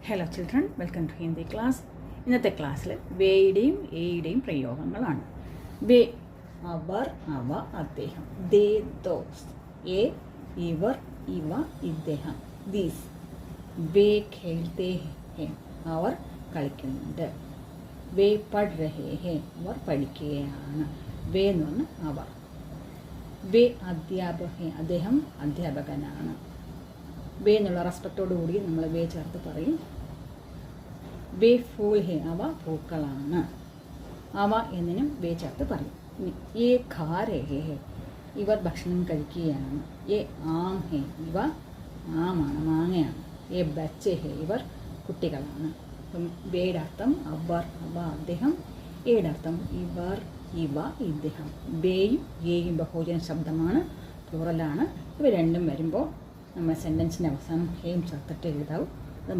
Hello children, welcome to Hindi class. ഇന്നത്തെ ക്ലാസ്സിൽ വേയുടെയും എയുടെയും പ്രയോഗങ്ങളാണ്. വേ അവർ, അവ, അദ്ദേഹം. ദേ, ദോസ്. എ ഇവർ, ഇവ, ഇദ്ദേഹം. ദീസ്. വേ ഖേൽത്തെ ഹെ, അവർ കളിക്കുന്നുണ്ട്. വേ പഠ് രഹേ ഹെ, അവർ പഠിക്കുകയാണ്. വേ എന്ന് പറഞ്ഞാൽ അവർ. വേ അധ്യാപക, അദ്ദേഹം അധ്യാപകനാണ്. വേ എന്നുള്ള റെസ്പെക്റ്റോടു കൂടി നമ്മൾ വേ ചേർത്ത് പറയും. വേ ഫൂൽ ഹെ, അവ പൂക്കളാണ്. അവ എന്നിനും വേ ചേർത്ത് പറയും. ഏ ഖാ രഹേ ഹെ, ഇവർ ഭക്ഷണം കഴിക്കുകയാണ്. ഏ ആം ഹെ, ഇവ ആമാണ്, മാങ്ങയാണ്. ഏ ബച്ചെ ഹെ, ഇവർ കുട്ടികളാണ്. അപ്പം വേയുടെ അർത്ഥം അവർ, അവ, അദ്ദേഹം. ഏയുടെ അർത്ഥം ഇവർ, ഇവ, ഇദ്ദേഹം. ബേയും ഏയും ബഹുവചന ശബ്ദമാണ്, പ്ലൂറലാണ്. ഇവ രണ്ടും വരുമ്പോൾ നമ്മൾ സെൻറ്റൻസിൻ്റെ അവസാനം ഹേയും ചേർത്തിട്ട് എഴുതാവും. അത്